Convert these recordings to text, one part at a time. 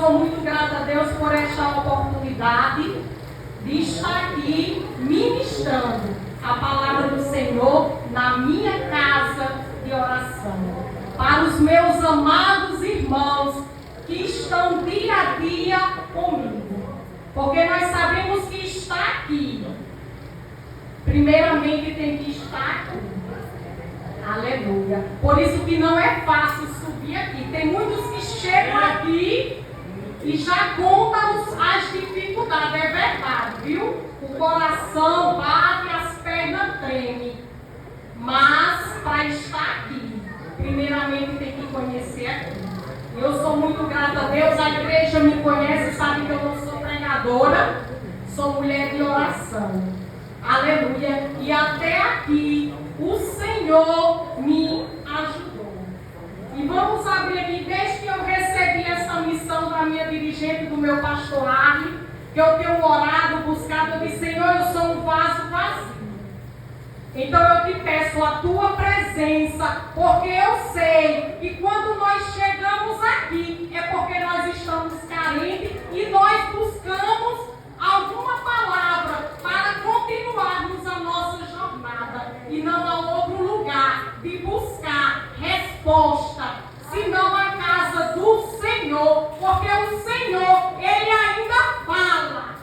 sou muito grata a Deus por esta oportunidade de estar aqui ministrando a palavra do Senhor na minha casa de oração. Para os meus amados irmãos que estão dia a dia comigo. Porque nós sabemos que está aqui. Primeiramente tem que estar aqui. Aleluia. Por isso que não é fácil subir aqui. Tem muitos que chegam aqui e já contam as dificuldades. É verdade, viu? O coração bate, as pernas tremem. Mas para estar aqui, primeiramente tem que conhecer aqui. Eu sou muito grata a Deus. A igreja me conhece, sabe que eu não sou pregadora. Sou mulher de oração. Aleluia. E até aqui o Senhor me ajudou. E vamos abrir aqui, desde que eu recebi essa missão da minha dirigente, do meu pastorado, que eu tenho orado, buscado, eu disse: Senhor, eu sou um vaso vazio. Então eu te peço a tua presença, porque eu sei que quando nós chegamos aqui, é porque nós estamos carentes e nós buscamos alguma palavra para continuarmos a nossa jornada. E não há outro lugar de buscar resposta, senão a casa do Senhor, porque o Senhor, Ele ainda fala.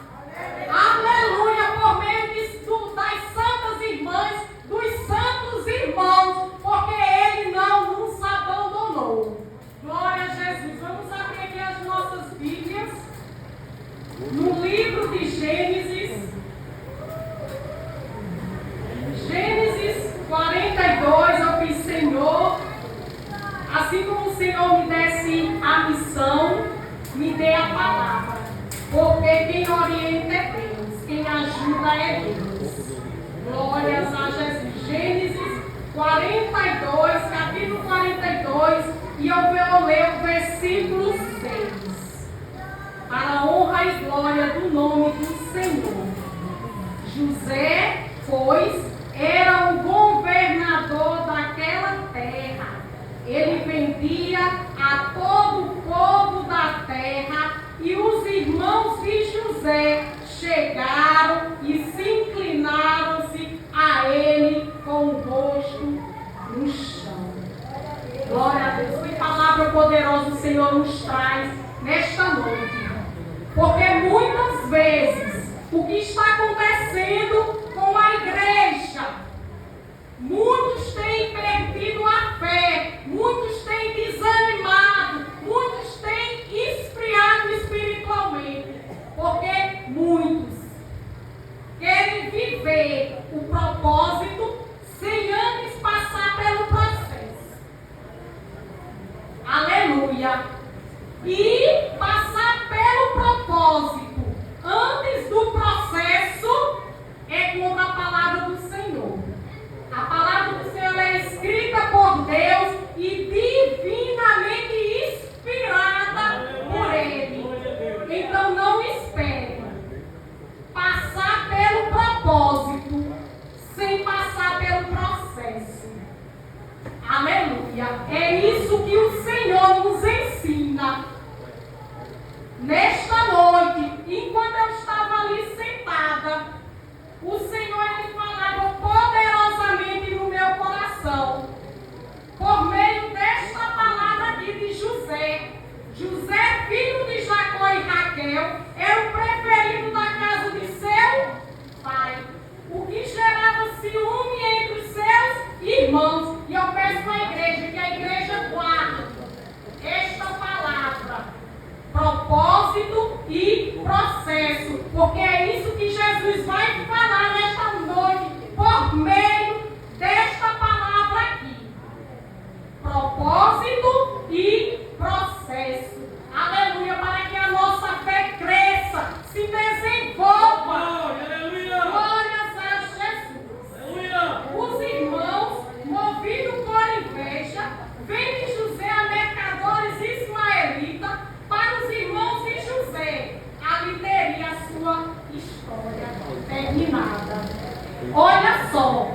Aleluia, por meio das santas irmãs, dos santos irmãos, porque Ele não nos abandonou. Glória a Jesus. Vamos abrir aqui as nossas Bíblias, no livro de Gênesis. Gênesis 42, eu fiz: Senhor, assim como o Senhor me desse a missão, me dê a palavra. Porque quem orienta é Deus, quem ajuda é Deus. Glórias a Jesus. Gênesis 42, capítulo 42, e eu vou ler o versículo 6. Para a honra e glória do nome do Senhor. José, pois, era o governador daquela terra. Ele vendia a todo o povo da terra, e os irmãos de José chegaram e se inclinaram-se a ele com o rosto no chão. Glória a Deus. Que palavra poderosa o Senhor nos traz nesta noite. Porque muitas vezes o que está acontecendo com a igreja, muitos têm perdido a fé, muitos têm desanimado, muitos têm esfriado espiritualmente, porque muitos querem viver o propósito sem antes passar pelo processo. Aleluia! E passar pelo propósito antes do processo é contra a palavra do Senhor. A palavra do Senhor é escrita por Deus e divinamente inspirada por Ele. Então não espere passar pelo propósito sem passar pelo processo. Aleluia! É isso que o Senhor nos ensina. Nesta noite, enquanto eu estava ali sentada, o Senhor ele falava poderosamente no meu coração, por meio desta palavra aqui de José. José, filho de Jacó e Raquel, era o preferido da casa de seu pai, o que gerava ciúme entre os seus irmãos. E eu peço à igreja que a igreja guarde esta palavra: propósito e processo, porque é isso que Jesus vai falar nesta noite, por meio desta palavra aqui. Propósito e processo. Aleluia, para que a nossa fé cresça, se desenvolva. Glórias a Jesus. Os irmãos, movidos por inveja, vêm de José a mercadores ismaelitas para os irmãos de José. Ali teria a sua história terminada. Olha só.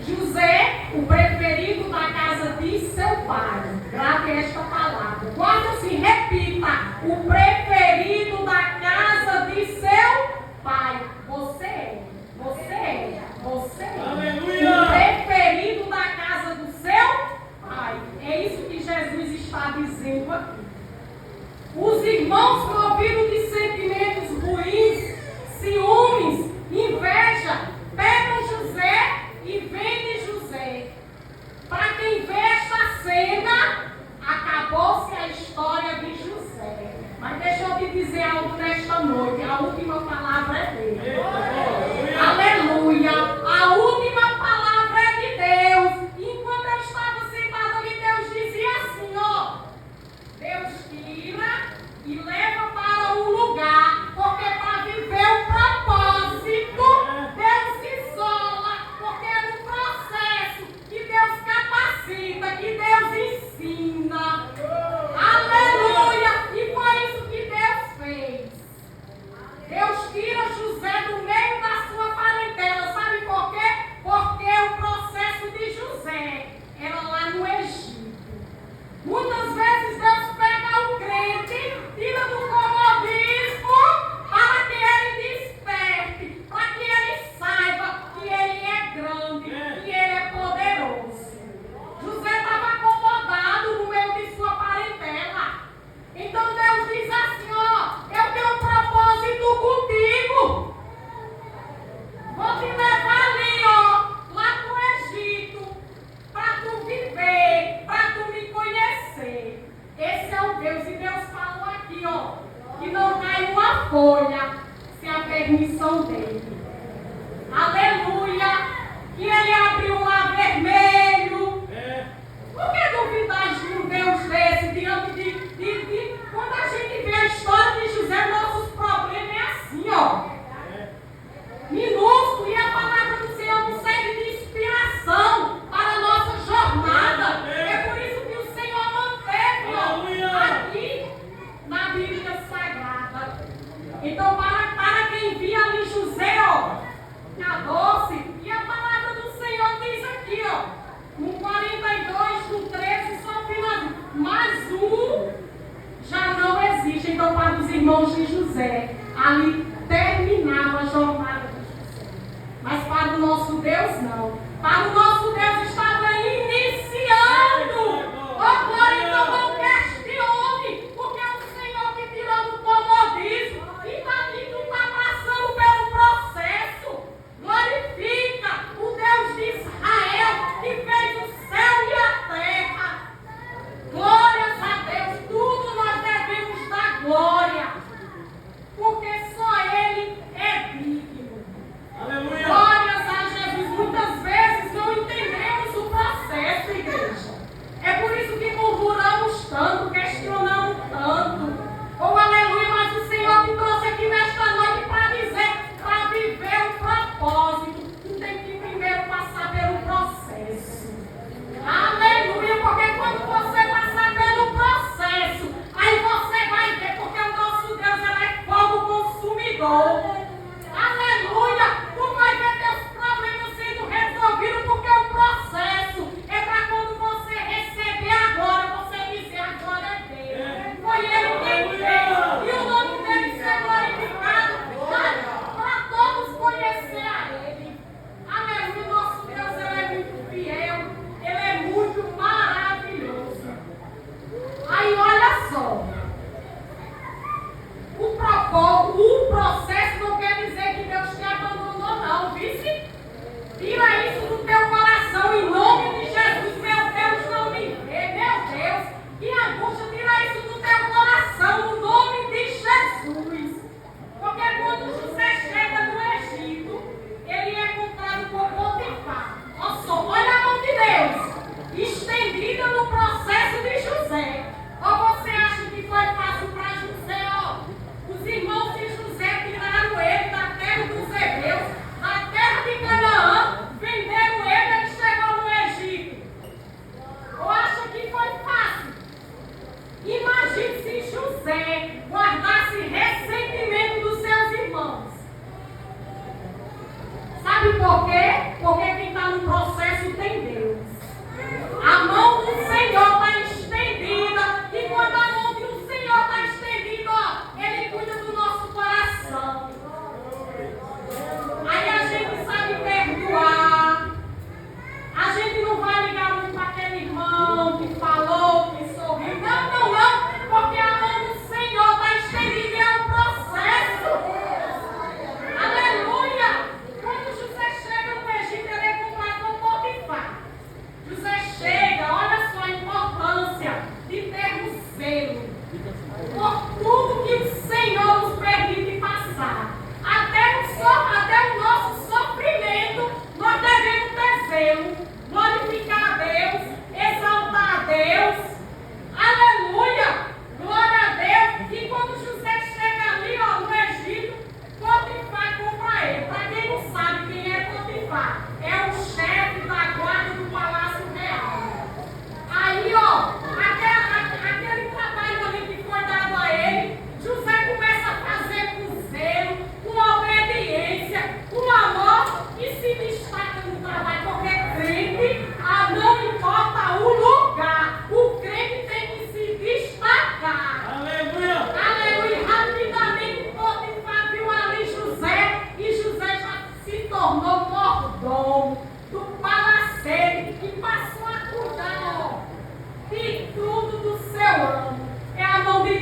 José, o preferido da casa de seu pai. Grave esta palavra. Guarda-se, repita. O preferido da casa de seu pai. Você é. Você é. Você é. Aleluia. O preferido da casa do seu pai. É isso que Jesus está dizendo aqui. Os irmãos movidos de sentimentos ruins, ciúmes, inveja, pegam José e vendem José. Para quem vê esta cena, acabou-se a história de José. Mas deixa eu te dizer algo nesta noite. A última palavra é dele. Aleluia. A última palavra é de Deus. Enquanto eu estava sentada ali, Deus dizia assim, ó. Deus tira e leva para um lugar, porque para viver o propósito, Deus se isola, porque é um processo que Deus capacita, que Deus ensina. Aleluia! E foi isso que Deus fez. Deus tira José do meio da sua parentela. Sabe por quê? Porque o processo de José era lá no Egito. Muitas vezes Deus pega o crente, tira do comodismo, para que ele desperte, para que ele saiba que ele é grande, que ele é poderoso. José estava acomodado no meio de sua parentela. Então Deus diz assim, ó, eu tenho um propósito contigo. Vou te levar ali, ó, lá no Egito, para tu viver, para tu me conhecer. Esse é o Deus. E Deus falou aqui, ó, que não cai uma folha sem a permissão dele. Aleluia! Que ele abriu o mar vermelho. Por que duvidar de um Deus desse diante de quando a gente vê a história de José, nossos problemas é assim, ó. Minúsculo, e a palavra do Senhor nos serve de inspiração para a nossa jornada. É por isso que o Senhor manteve, ó, aqui na Bíblia Sagrada. Então, para quem via ali José, ó, na doce, e a palavra do Senhor diz aqui, ó, no 42, no 13, só finaliza. Mas já não existe. Então, para os irmãos de José, ali terminava a jornada de José. Mas para o nosso Deus, não. Para o nosso Deus estava iniciando. Oh, glória, então não questione, porque é o Senhor que tirou do comodismo. E tu está passando pelo processo. Glorifica o Deus de Israel, que fez o céu e a terra. Glórias a Deus. Tudo nós devemos dar glória, porque só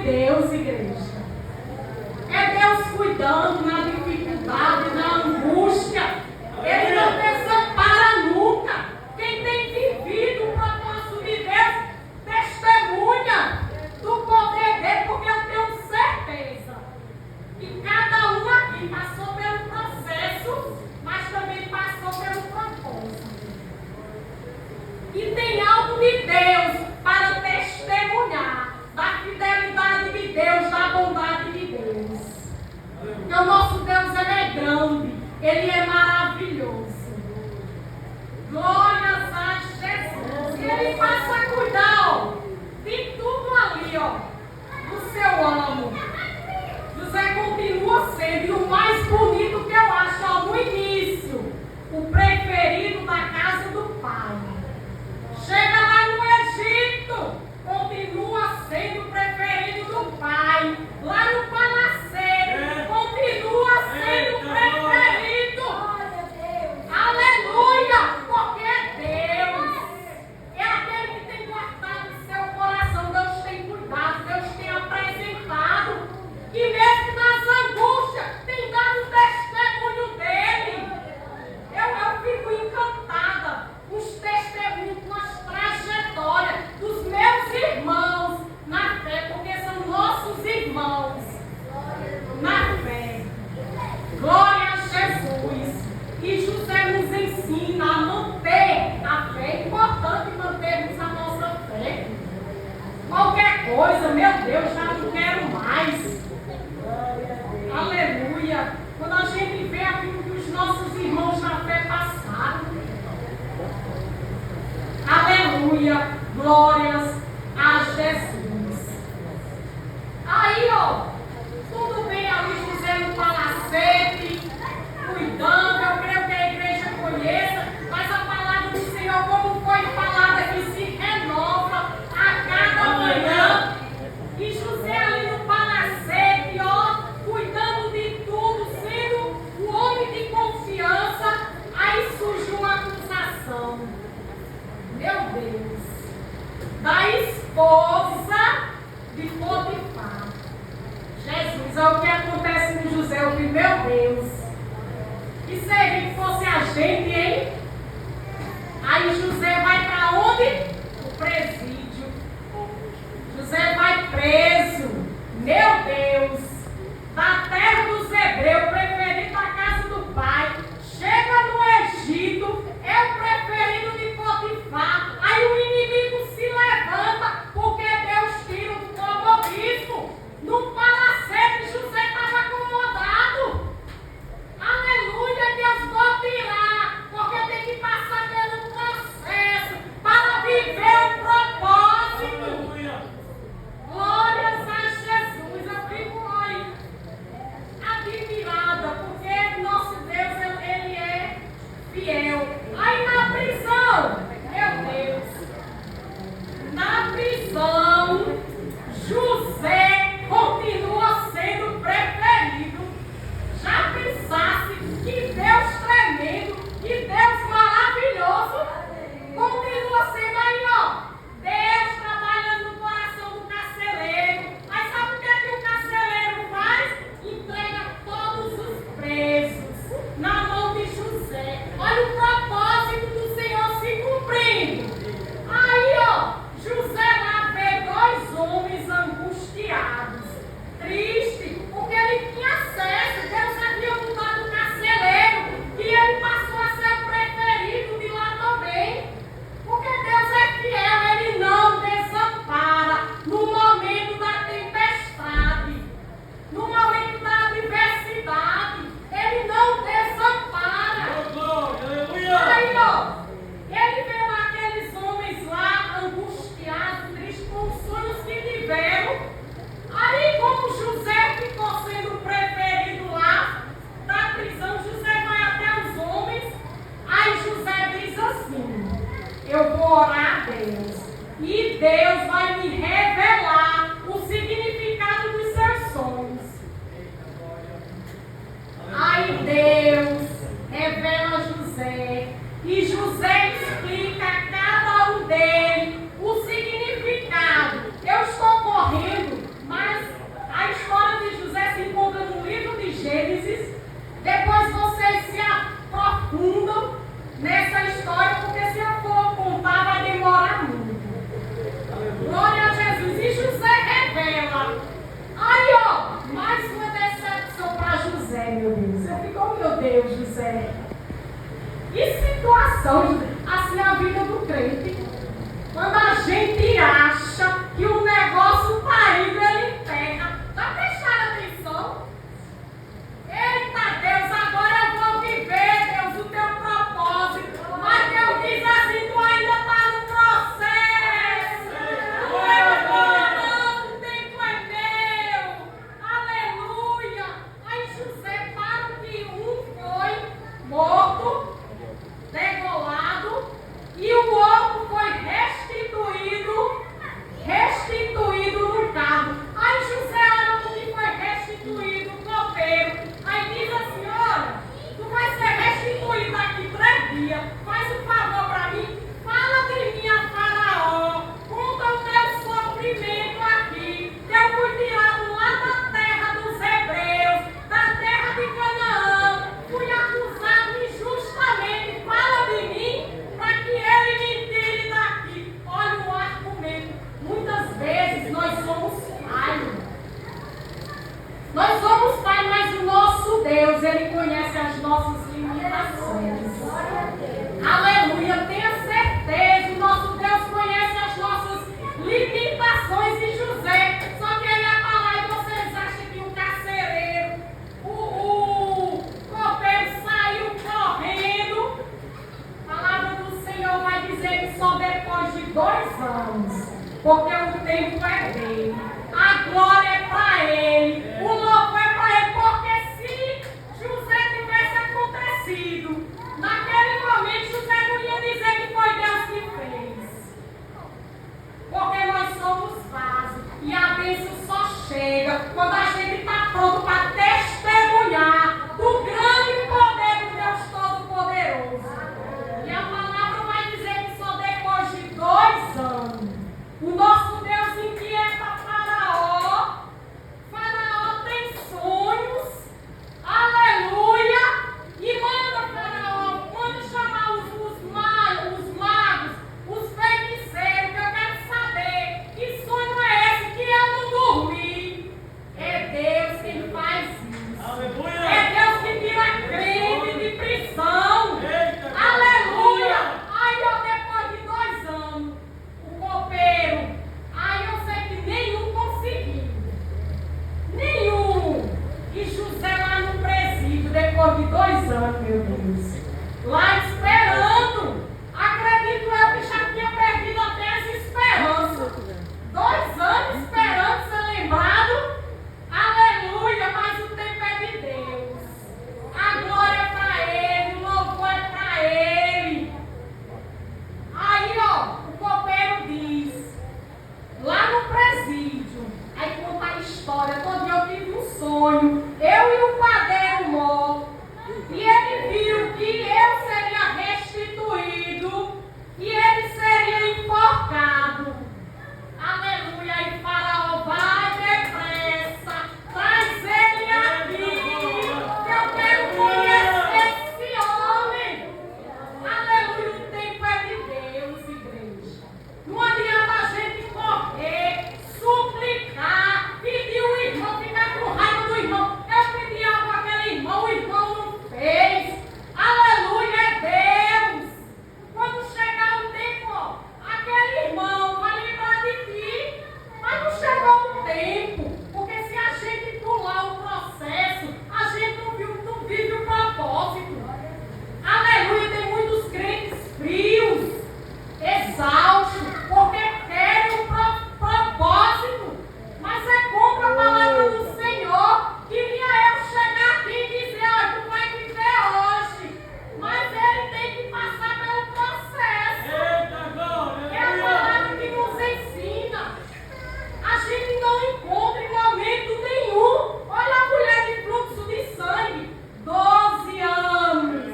Deus, igreja. É Deus cuidando na dificuldade, na angústia. Ele não desampara nunca. Quem tem vivido o propósito de Deus testemunha do poder dele, porque eu tenho certeza que cada um aqui passou pelo processo, mas também passou pelo propósito. E tem algo de Deus para testemunhar da fidelidade de Deus, da bondade de Deus. Porque o nosso Deus, ele é grande, ele é maravilhoso. Glórias a Jesus. E ele passa a cuidar, ó, de tudo ali, ó, do seu amo. José continua sendo, e o mais bonito que eu acho, ó, no início, o preferido da casa do pai. Chega lá no Egito, continua sendo o preferido do pai. Lá no palacete, continua sendo o preferido. Aleluia! Porque Deus é aquele que tem guardado o seu coração. Deus tem cuidado, Deus tem apresentado. E mesmo nas angústias, tem dado testemunho dele. Eu fico encantada com os testemunhos, com as trajetórias dos meus irmãos na fé, porque são nossos irmãos na fé. Glória a Jesus. E José nos ensina a manter a fé. É importante mantermos a nossa fé. Qualquer coisa, meu Deus, já não quero mais. Aleluia. Quando a gente vê aquilo que os nossos irmãos na fé passaram. Aleluia. Glórias a Jesus. Aí, ó, tudo bem ali, José no palacete, cuidando. Eu creio que a igreja conheça, mas a palavra do Senhor, como foi falada, que se renova a cada manhã. E José ali no palacete, ó, cuidando de tudo, sendo o homem de confiança. Aí surge uma acusação. Meu Deus. Da esposa de Potifar. Jesus, é o que acontece com José. Eu digo, meu Deus. E seria que fosse a gente, hein? Aí José vai para onde? O presídio. José vai preso. Meu Deus. Da terra dos hebreus, preferido da casa do pai. Chega no Egito, é o preferido de Potifar. Aí o inimigo se levanta, porque Deus tira o comodismo. No palacete, José estava acomodado. Aleluia, Deus vai tirar, porque tem que passar pelo processo para viver o propósito. Aleluia. Glórias a Jesus. Eu fico aí admirada, porque nosso Deus, ele é fiel. Aí na prisão, meu Deus, na prisão, José continua sendo preferido. Já pensasse que Deus tremendo, que Deus maravilhoso, continua sendo aí, ó, Deus trabalhando no coração do carcereiro. Mas sabe o que o carcereiro faz? Entrega todos os presos na mão de José. Olha o propósito do Senhor se cumprindo. Aí, ó, José lá vê dois homens angustiados, tristes, porque ele tinha acesso. Deus havia mudado o carcereiro e ele passou a ser o preferido de lá também. Porque Deus é fiel, ele não desampara no momento da tempestade, no momento da adversidade. Ele não desampara. Aí, ó, ele vê lá aqueles homens lá angustiados, tristes, com os sonhos que tiveram. Aí, como José ficou sendo o preferido lá da prisão, José vai até os homens. Aí José diz assim: eu vou orar a Deus, e Deus vai me revelar o significado dos seus sonhos. Aí Deus revela a José, e José explica a cada um deles o significado. Eu estou correndo, mas 2 anos, porque o tempo é dele, a glória é para ele, o louvor é para ele, porque se José tivesse acontecido, naquele momento José não ia dizer que foi Deus que fez, porque nós somos vasos e a bênção só chega quando a gente está pronto para testemunhar do grande poder do Deus Todo-Poderoso. E a palavra vai dizer que só depois de 2 anos, o nosso Deus inquieta Faraó. Faraó tem sonhos, aleluia, e manda Faraó, manda chamar os magos, os feiticeiros, que eu quero saber que sonho é esse, que eu não dormi. É Deus quem faz isso. Aleluia. É Deus que tira crente de prisão. Eita, aleluia. Aí ó, depois de 2 anos, o copeiro, aí eu sei que nenhum conseguiu. Nenhum. E José lá no presídio, depois de 2 anos, meu Deus, lá esperando. Acredito eu que já tinha perdido até essa esperança. 2 anos esperando ser lembrado. Aleluia, mas o tempo é de Deus. A glória é para ele, o louvor é para ele. Aí, ó, o copeiro diz, lá no presídio, aí conta a história, todo dia eu tive um sonho, eu e o padeiro morto, e ele viu que eu seria restituído, e ele seria enforcado. Aleluia, e Faraó vai depressa, traz ele aqui, eu quero conhecer esse homem. Aleluia, o tempo é de Deus, igreja. Não adianta a gente correr, suplicar, pedir o irmão, ficar com raiva do irmão. Eu pedi algo àquele irmão, o irmão não fez. Aleluia, é Deus. Quando chegar o tempo, ó, aquele irmão vai lembrar de ti, mas não chegou o tempo, porque se a gente pular o processo, a gente não vive o propósito. Aleluia, tem muitos crentes frios, exaustos, porque querem o propósito, mas é contra a palavra do Senhor. Queria eu chegar aqui e dizer, olha, tu vai viver hoje, mas ele tem que passar pelo processo. É a palavra que nos ensina. A gente não encontra em momento nenhum. Olha a mulher de fluxo de sangue, 12 anos.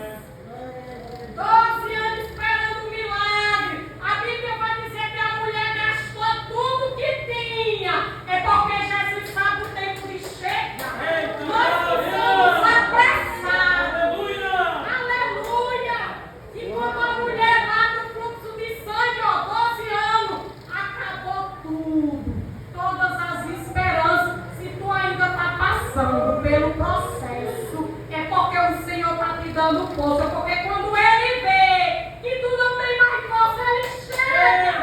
12 anos esperando um milagre. A Bíblia vai dizer que a mulher gastou tudo que tinha. É porque Jesus sabe o tempo de chegar. Nós precisamos apressar. Aleluia. E quando a mulher lá no fluxo de sangue, ó, 12 anos, acabou tudo. Todas as esperanças. Se tu ainda está passando pelo processo, é porque o Senhor está te dando força. Porque quando Ele vê que tu não tem mais força, Ele chega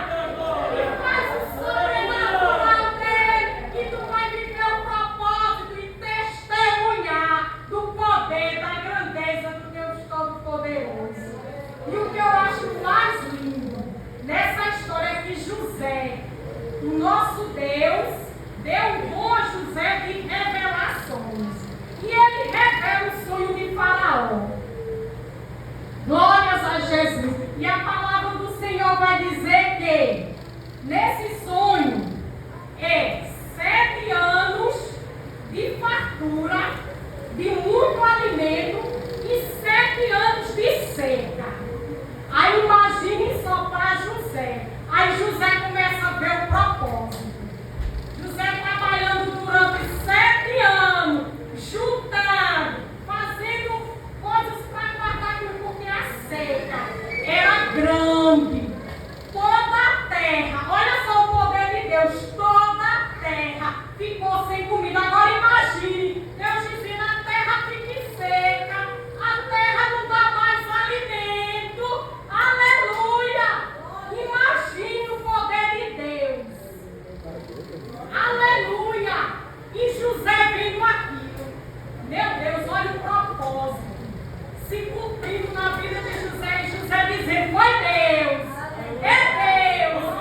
e faz o sobrenatural dele. E tu vai viver o propósito e testemunhar do poder, da grandeza do Deus Todo-Poderoso. E o que eu acho mais lindo nessa história é que José, o nosso Deus, deu dom a José de revelações. E ele revela o sonho de Faraó. Glórias a Jesus. E a palavra do Senhor vai dizer que nesse sonho é 7 anos de fartura, de muito alimento e 7 anos de seca. Aí imagine só para José. Aí José começa a ver o propósito. José trabalhando durante 7 anos, juntando, fazendo coisas para guardar aquilo, porque a seca era grande. Toda a terra, olha só o poder de Deus, toda a terra ficou sem comida. Agora imagine, Deus dizendo, a terra fique seca, a terra não dá mais alimento. Aleluia! Imagine o poder de Deus. Aleluia! E José vendo aquilo. Meu Deus, olha o propósito se cumprindo na vida de José. E José dizendo, foi Deus. É Deus.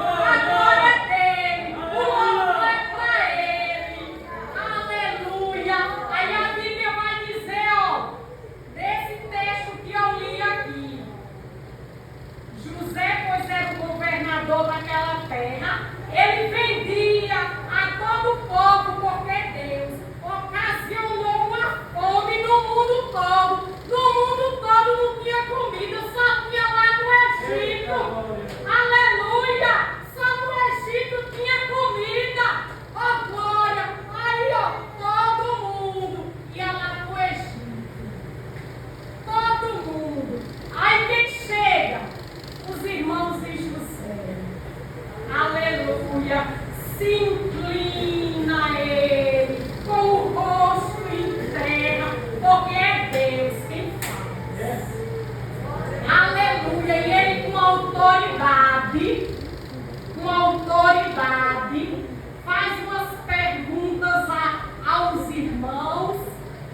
aleluia, se inclina a Ele, com o rosto em terra, porque é Deus quem faz. Aleluia, e Ele com autoridade, faz umas perguntas aos irmãos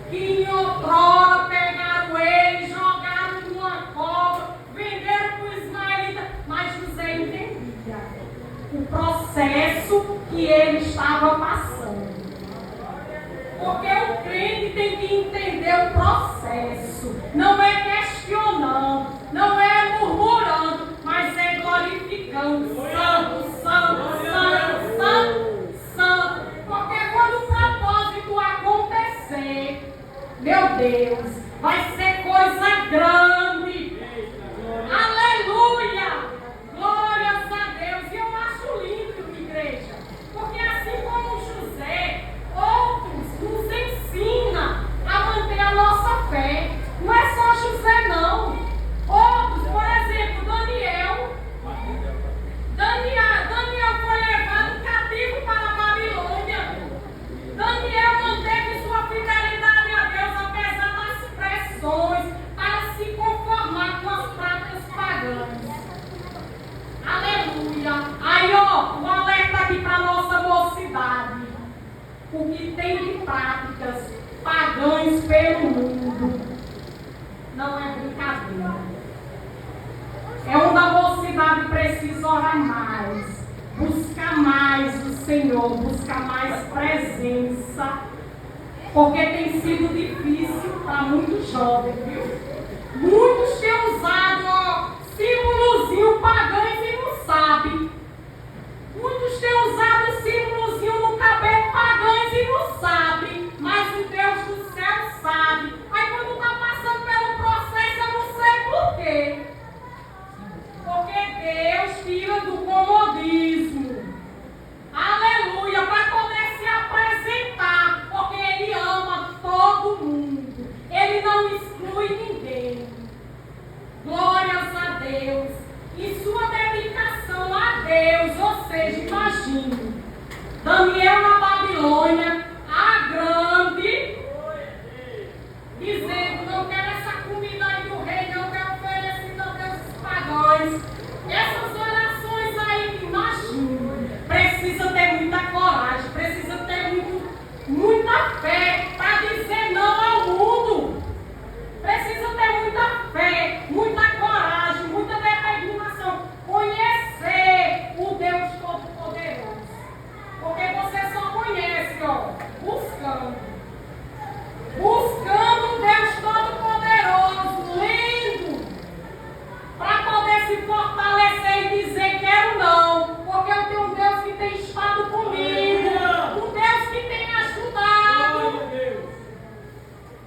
que em outrora pegaram ele, jogaram numa cova, venderam para o ismaelita, mas José entendia o processo que ele estava passando. Porque o crente tem que entender o processo, não é questionando, não é murmurando, mas é glorificando. Santo, santo, santo, santo, santo. Porque quando o propósito acontecer, meu Deus, vai ser coisa grande. Aleluia! Glórias a Deus. E eu acho lindo, igreja, porque assim como José, outros nos ensina a manter a nossa fé. Não é só José, não. Outros, por exemplo, Daniel foi levado cativo para a Babilônia. Daniel manteve sua fidelidade a Deus, apesar das pressões, para se conformar com as práticas pagãs. Aleluia! Aí, ó, o alerta aqui para a nossa mocidade. O que tem de práticas pagãs pelo mundo não é brincadeira. É onde a mocidade precisa orar mais, buscar mais o Senhor, buscar mais presença, porque tem sido difícil para muitos jovens, viu? Muitos têm usado símbolozinho pagãos e não sabem. Muitos têm usado símbolozinho no cabelo pagãos e não sabem, mas o Deus do céu sabe. Aí quando está passando pelo processo, eu não sei por quê. Porque Deus tira do comodismo. Aleluia, para poder se apresentar, porque Ele ama todo mundo. Ele não exclui ninguém. Glórias a Deus. E sua dedicação a Deus, ou seja, imagine, Daniel na Babilônia, a grande, dizendo, não quero essa comida aí do rei, não quero oferecida a deuses pagãos. Essas orações aí, imagine, precisa ter muita coragem, precisa ter muita fé para dizer não ao mundo. Precisa ter muita fé, muita coragem, muita determinação. Conhecer o Deus Todo-Poderoso. Porque você só conhece, ó, buscando. Buscando o Deus Todo-Poderoso, lendo, para poder se fortalecer e dizer quero não. Porque eu tenho um Deus que tem estado comigo, um Deus que tem me ajudado.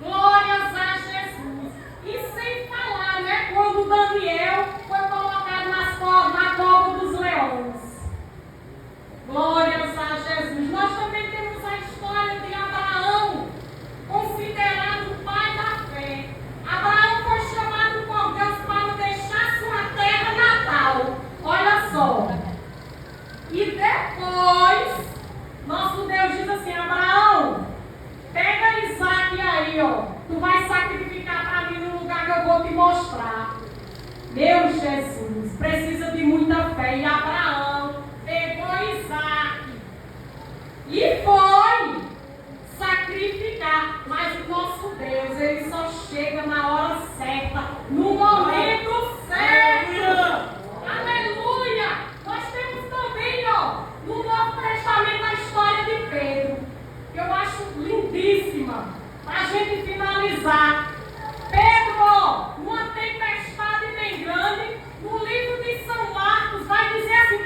Glórias a Jesus. E sem falar, né, quando Daniel foi colocado na cova dos leões. Glórias a Jesus. Nós também temos a história de Abraão, considerado o pai da fé. Abraão foi chamado por Deus para deixar sua terra natal. Olha só. E depois, nosso Deus diz assim, Abraão, pega Isaac aí, ó. Tu vai sacrificar para mim no lugar que eu vou te mostrar. Meu Jesus, precisa de muita fé. E Abraão pegou Isaac e foi sacrificar. Mas o nosso Deus, Ele só chega na hora certa, no momento certo. Aleluia! Nós temos também, ó, no Novo Testamento a história de Pedro, que eu acho lindíssima, para a gente finalizar. Pedro, ó, numa tempestade bem grande, no livro de São Marcos, vai dizer assim,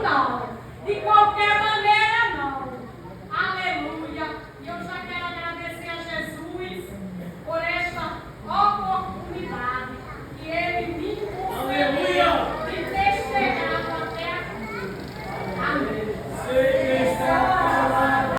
não. De qualquer maneira,